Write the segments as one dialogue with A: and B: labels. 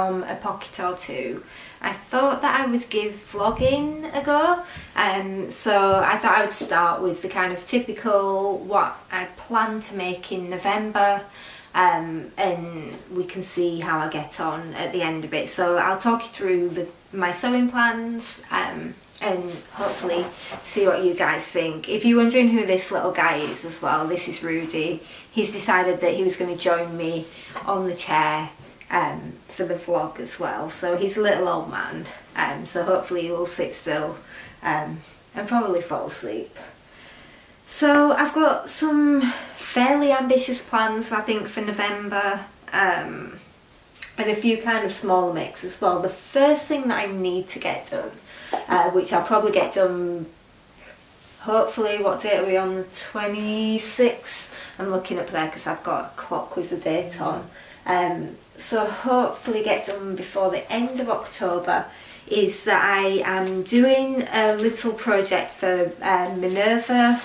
A: from a pocket or two, I thought that I would give vlogging a go. So I thought I would start with the kind of typical what I plan to make in November, and we can see how I get on at the end of it. So I'll talk you through my sewing plans, and hopefully see what you guys think. If you're wondering who this little guy is as well, this is Rudy. He's decided that he was going to join me on the chair for the vlog as well. So he's a little old man, so hopefully he will sit still and probably fall asleep. So I've got some fairly ambitious plans, I think, for November, and a few kind of smaller makes as well. The first thing that I need to get done, which I'll probably get done, hopefully, what date are we on? The 26th. I'm looking up there because I've got a clock with the date on. So hopefully get done before the end of October, is that I am doing a little project for Minerva,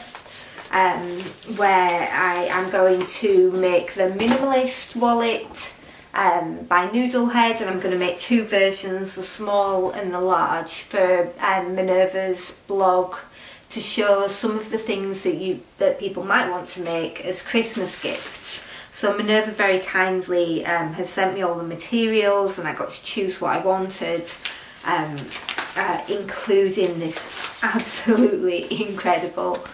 A: where I am going to make the minimalist wallet by Noodlehead, and I'm going to make two versions, the small and the large, for Minerva's blog, to show some of the things that people might want to make as Christmas gifts. So Minerva very kindly have sent me all the materials, and I got to choose what I wanted, including this absolutely incredible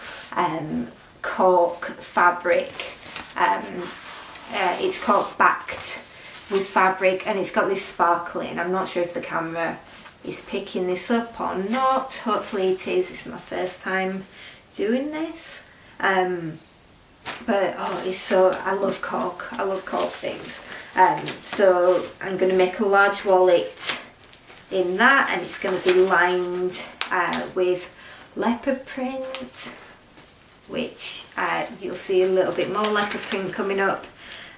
A: cork fabric. It's cork backed with fabric, and it's got this sparkling. I'm not sure if the camera is picking this up or not. Hopefully it is. It's my first time doing this. But it's so, I love cork things. So I'm going to make a large wallet in that, and it's going to be lined with leopard print, which you'll see a little bit more leopard print coming up.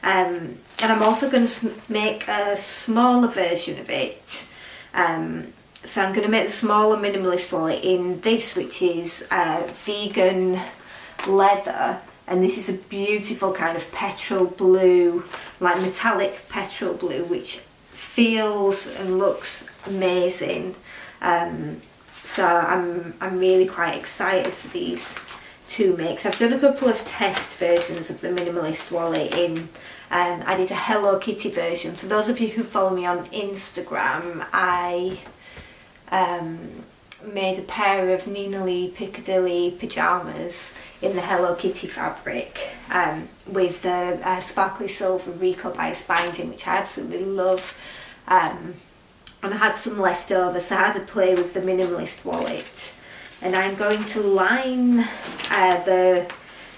A: And I'm also going to make a smaller version of it. So I'm going to make the smaller minimalist wallet in this, which is vegan leather. And this is a beautiful kind of petrol blue, like metallic petrol blue, which feels and looks amazing. So I'm really quite excited for these two makes. I've done a couple of test versions of the minimalist wallet in. I did a Hello Kitty version. For those of you who follow me on Instagram, I made a pair of Nina Lee Piccadilly pyjamas in the Hello Kitty fabric, with the sparkly silver Rico bias binding, which I absolutely love, and I had some left over, so I had to play with the minimalist wallet. And I'm going to line the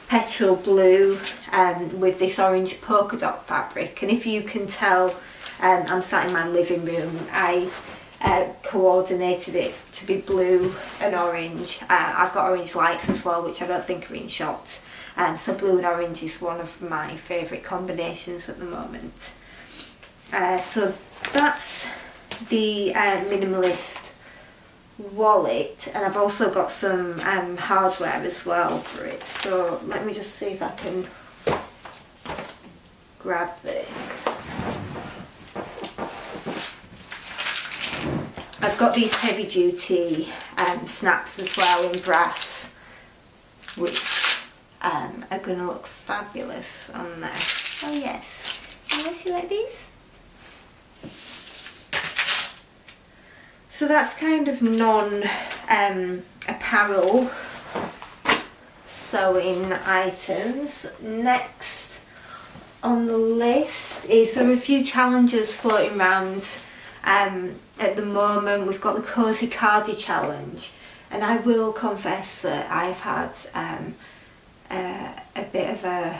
A: petrol blue with this orange polka dot fabric. And if you can tell, I'm sat in my living room. I coordinated it to be blue and orange. I've got orange lights as well, which I don't think are in shot. So blue and orange is one of my favourite combinations at the moment. So that's the minimalist wallet, and I've also got some hardware as well for it. So let me just see if I can grab this. I've got these heavy duty snaps as well in brass, which are going to look fabulous on there. Oh yes, you like these? So that's kind of non-apparel sewing items. Next on the list is, there are a few challenges floating around at the moment. We've got the Cozy Cardi Challenge, and I will confess that I've had a bit of a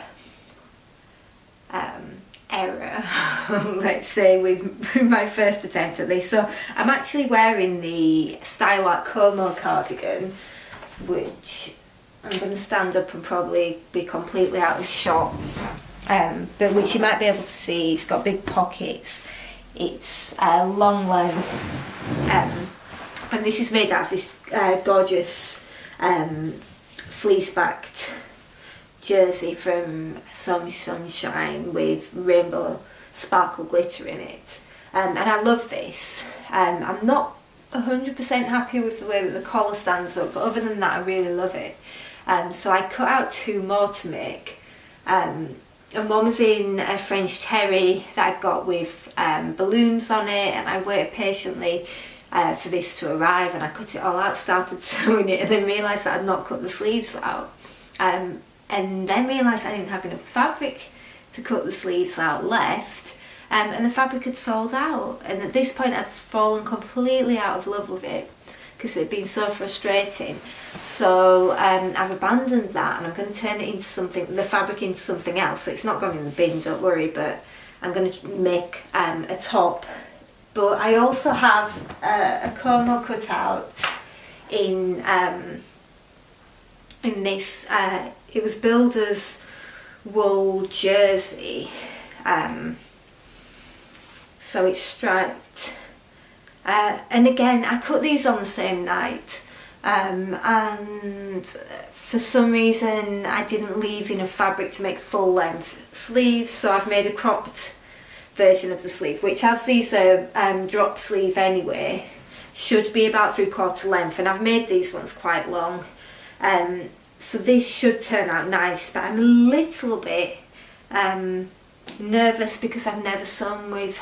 A: error, let's say, with my first attempt at this. So I'm actually wearing the Style Art Como cardigan, which I'm going to stand up and probably be completely out of shot, but which you might be able to see. It's got big pockets, it's long length, and this is made out of this gorgeous fleece backed jersey from Some Sunshine with rainbow sparkle glitter in it. and I love this. I'm not 100% happy with the way that the collar stands up, but other than that I really love it. So I cut out 2 more to make, and one was in a French terry that I got with balloons on it, and I waited patiently for this to arrive, and I cut it all out, started sewing it, and then realised that I'd not cut the sleeves out, and then realised I didn't have enough fabric to cut the sleeves out left. And the fabric had sold out, and at this point I'd fallen completely out of love with it because it had been so frustrating. So I've abandoned that, and I'm going to turn it into something, the fabric into something else. So it's not gone in the bin, don't worry, but I'm going to make a top. But I also have a como cut out in this, it was Builder's wool jersey. So it's striped, and again I cut these on the same night, and for some reason I didn't leave enough fabric to make full length sleeves, so I've made a cropped version of the sleeve, which, as these are drop sleeve anyway, should be about 3/4 length, and I've made these ones quite long, so this should turn out nice, but I'm a little bit nervous because I've never sewn with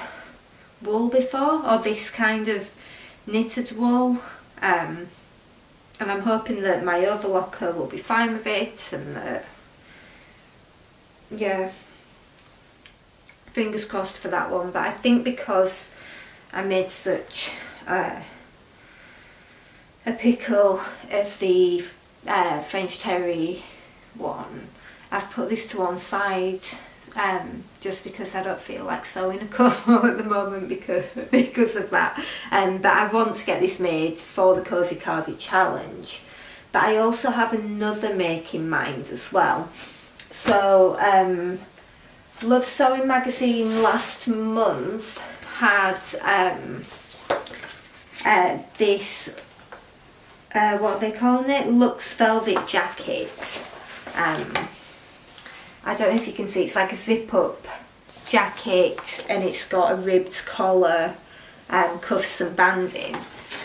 A: wool before, or this kind of knitted wool, and I'm hoping that my overlocker will be fine with it, and that, yeah, fingers crossed for that one. But I think because I made such a pickle of the French terry one, I've put this to one side, just because I don't feel like sewing a como at the moment because of that. But I want to get this made for the Cozy Cardi challenge. But I also have another make in mind as well. So Love Sewing magazine last month had this, what are they calling it? Luxe velvet jacket. I don't know if you can see, it's like a zip up jacket, and it's got a ribbed collar, cuffs and banding,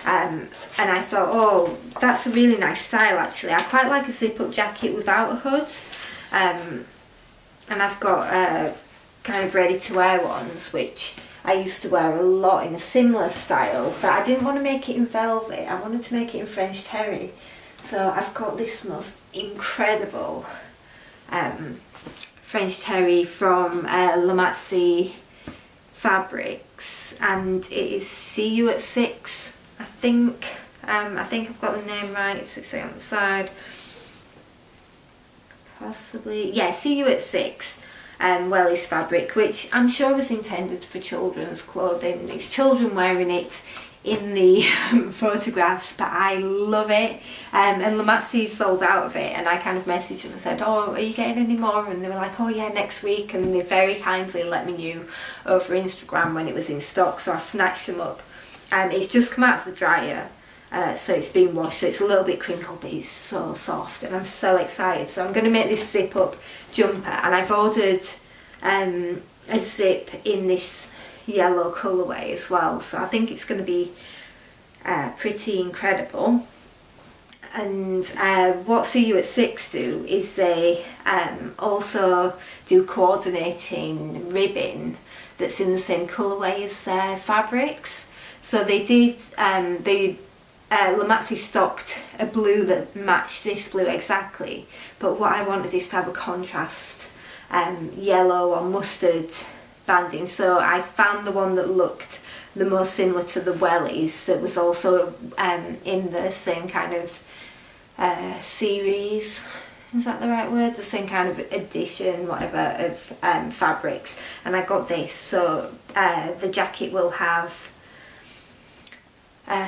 A: and I thought, oh, that's a really nice style actually. I quite like a zip up jacket without a hood, and I've got kind of ready to wear ones which I used to wear a lot in a similar style, but I didn't want to make it in velvet, I wanted to make it in French terry. So I've got this most incredible French terry from Lamazi Fabrics, and it is See You at 6, I think. I think I've got the name right, it's 6 on the side. Possibly, yeah, See You at 6, Wellies fabric, which I'm sure was intended for children's clothing. It's children wearing it in the photographs, but I love it, and Lamazi sold out of it, and I kind of messaged them and said, oh, are you getting any more? And they were like, oh yeah, next week, and they very kindly let me know over Instagram when it was in stock, so I snatched them up. It's just come out of the dryer, so it's been washed, so it's a little bit crinkled, but it's so soft, and I'm so excited. So I'm going to make this zip up jumper, and I've ordered a zip in this yellow colourway as well, so I think it's going to be pretty incredible. And what See You at 6 do is they also do coordinating ribbing that's in the same colourway as their fabrics. So they did, Lamazi stocked a blue that matched this blue exactly, but what I wanted is to have a contrast yellow or mustard banding, so I found the one that looked the most similar to the Wellies. It was also in the same kind of series, is that the right word? The same kind of edition, whatever, of fabrics, and I got this. So the jacket will have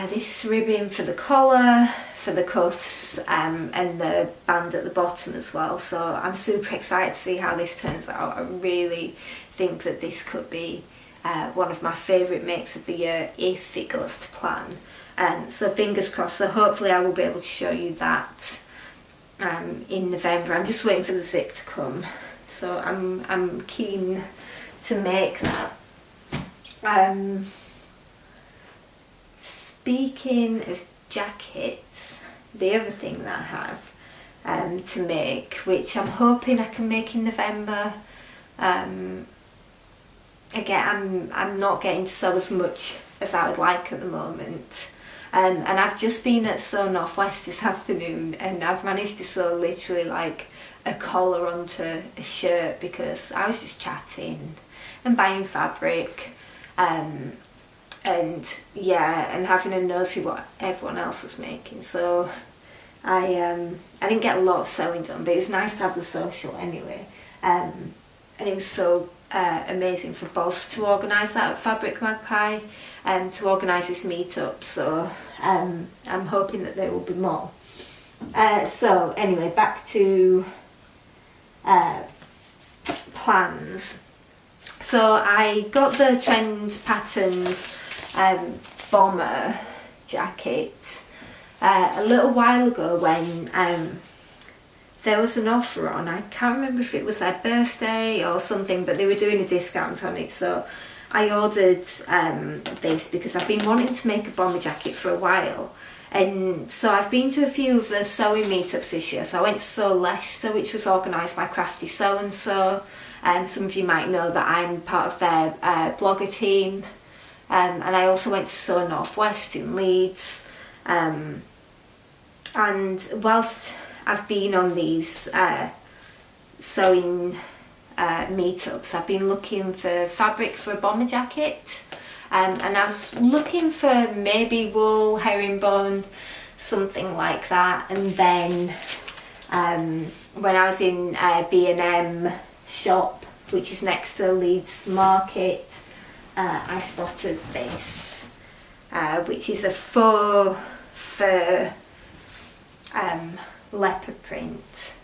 A: this ribbing for the collar, for the cuffs, and the band at the bottom as well. So I'm super excited to see how this turns out. I really think that this could be one of my favourite makes of the year if it goes to plan. So fingers crossed. So hopefully I will be able to show you that in November. I'm just waiting for the zip to come, so I'm keen to make that. Speaking of jackets, the other thing that I have to make, which I'm hoping I can make in November. Again, I'm not getting to sew as much as I would like at the moment. And I've just been at Sew Northwest this afternoon, and I've managed to sew literally like a collar onto a shirt because I was just chatting and buying fabric, and having a nosy what everyone else was making. So I didn't get a lot of sewing done, but it was nice to have the social anyway. And it was so amazing for Boz to organise that at Fabric Magpie, to organise this meetup. So I'm hoping that there will be more. So anyway, back to plans. So I got the Trend Patterns bomber jacket a little while ago when there was an offer on. I can't remember if it was their birthday or something, but they were doing a discount on it. So I ordered this because I've been wanting to make a bomber jacket for a while. And so I've been to a few of the sewing meetups this year. So I went to Sew Leicester, which was organised by Crafty Sew and So. Some of you might know that I'm part of their blogger team. And I also went to Sew Northwest in Leeds. And whilst I've been on these sewing meetups, I've been looking for fabric for a bomber jacket. And I was looking for maybe wool, herringbone, something like that. And then when I was in B&M shop, which is next to Leeds Market, I spotted this, which is a faux fur leopard print.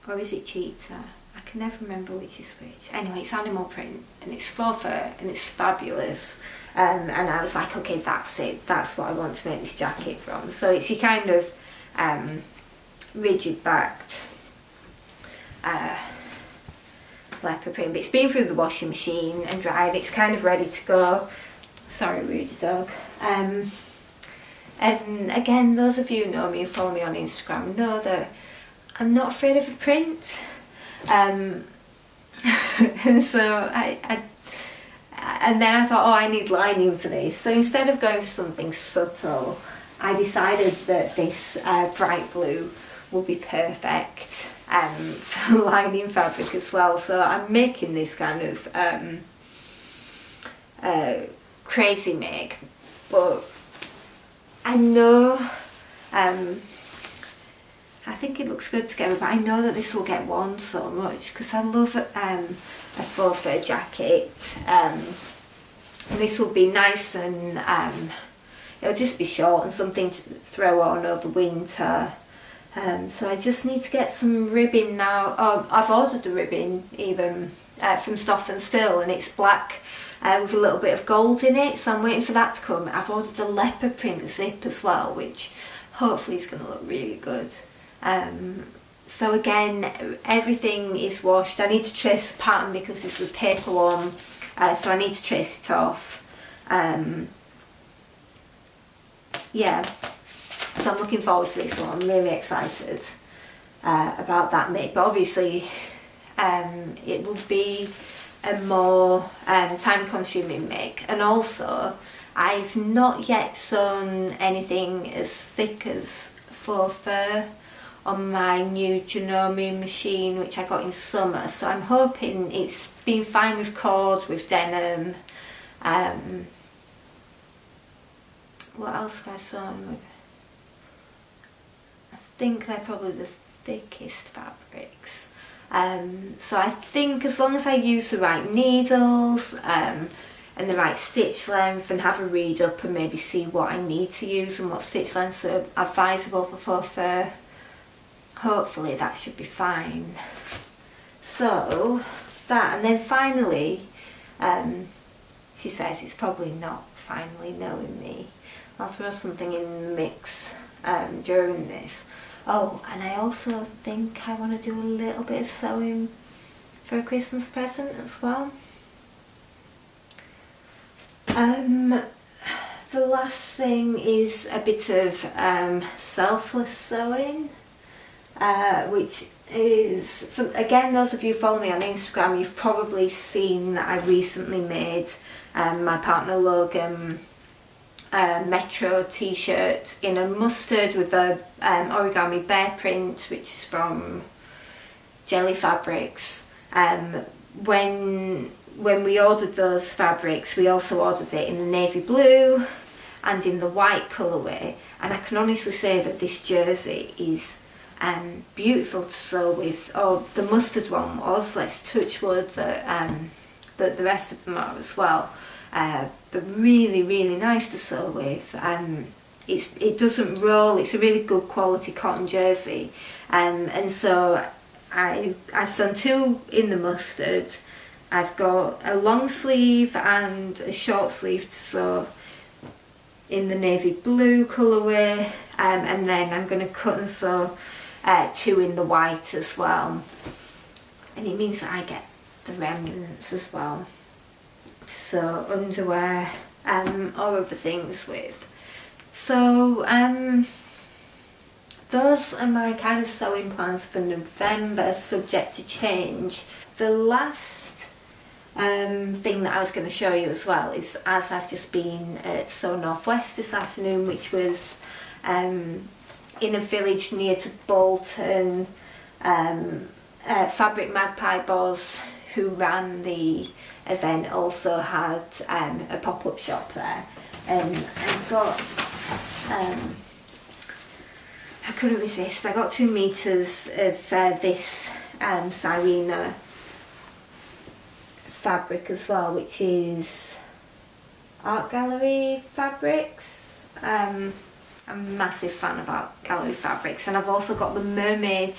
A: Or is it cheetah? I can never remember which is which. Anyway, it's animal print and it's faux fur and it's fabulous. And I was like, okay, that's it. That's what I want to make this jacket from. So it's your kind of rigid backed leopard print, but it's been through the washing machine and dried. It's kind of ready to go. Sorry, Rudy dog. And again, those of you who know me, who follow me on Instagram, know that I'm not afraid of a print. And so and then I thought, oh, I need lining for this. So instead of going for something subtle, I decided that this bright blue will be perfect for lining fabric as well. So I'm making this kind of crazy make, but I know I think it looks good together, but I know that this will get worn so much because I love a faux fur jacket. This will be nice and it'll just be short and something to throw on over winter. So I just need to get some ribbon now. Oh, I've ordered the ribbon even from Stoff and Still, and it's black with a little bit of gold in it, so I'm waiting for that to come. I've ordered a leopard print zip as well, which hopefully is going to look really good. So again, everything is washed. I need to trace the pattern because this is a paper one, so I need to trace it off. Yeah, so I'm looking forward to this one. I'm really excited about that make, but obviously it will be a more time consuming make, and also I've not yet sewn anything as thick as faux fur on my new Janome machine, which I got in summer, so I'm hoping it's been fine with cord, with denim. What else have I sewn with? I think they're probably the thickest fabrics. So I think as long as I use the right needles and the right stitch length and have a read up and maybe see what I need to use and what stitch lengths are advisable for faux fur, hopefully that should be fine. So that, and then finally, she says it's probably not finally knowing me. I'll throw something in the mix during this. Oh, and I also think I want to do a little bit of sewing for for a Christmas present as well. The last thing is a bit of selfless sewing, which is, again, those of you who follow me on Instagram, you've probably seen that I recently made my partner Logan Metro t-shirt in a mustard with a origami bear print, which is from Lamazi Fabrics. When we ordered those fabrics, we also ordered it in the navy blue and in the white colourway, and I can honestly say that this jersey is beautiful to sew with. Oh, the mustard one was, let's touch wood that the rest of them are as well, but really nice to sew with. It doesn't roll, it's a really good quality cotton jersey, and so I've sewn two in the mustard. I've got a long sleeve and a short sleeve to sew in the navy blue colourway, and then I'm going to cut and sew two in the white as well, and it means that I get the remnants as well to sew underwear or other things with. So those are my kind of sewing plans for November, subject to change. The last thing that I was going to show you as well is, as I've just been at Sew Northwest this afternoon, which was in a village near to Bolton. Fabric Magpie Boss, who ran the event, also had a pop-up shop there, and I got I couldn't resist. I got 2 meters of this Sirena fabric as well, which is Art Gallery Fabrics. I'm a massive fan of Art Gallery Fabrics, and I've also got the mermaid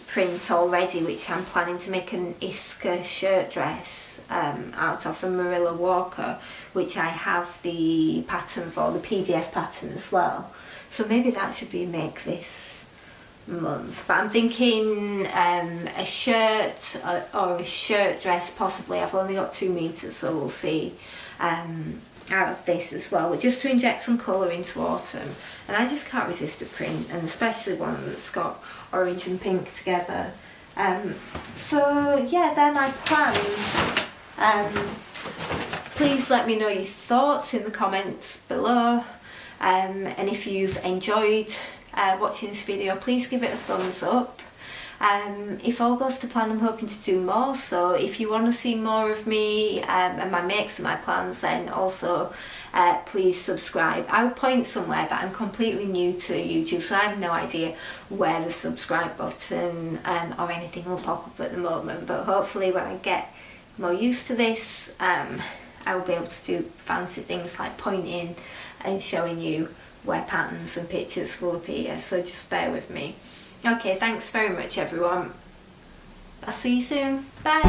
A: print already, which I'm planning to make an Iska shirt dress out of, from Marilla Walker, which I have the pattern for, the PDF pattern as well. So maybe that should be a make this month. But I'm thinking a shirt or a shirt dress possibly. I've only got 2 meters, so we'll see, out of this as well, but just to inject some colour into autumn. And I just can't resist a print, and especially one that's got orange and pink together. So yeah, they're my plans. Please let me know your thoughts in the comments below, and if you've enjoyed watching this video, please give it a thumbs up. If all goes to plan, I'm hoping to do more, so if you want to see more of me and my makes and my plans, then also please subscribe. I will point somewhere, but I'm completely new to YouTube, so I have no idea where the subscribe button or anything will pop up at the moment, but hopefully when I get more used to this, I will be able to do fancy things like pointing and showing you where patterns and pictures will appear, so just bear with me. Okay, thanks very much everyone. I'll see you soon. Bye!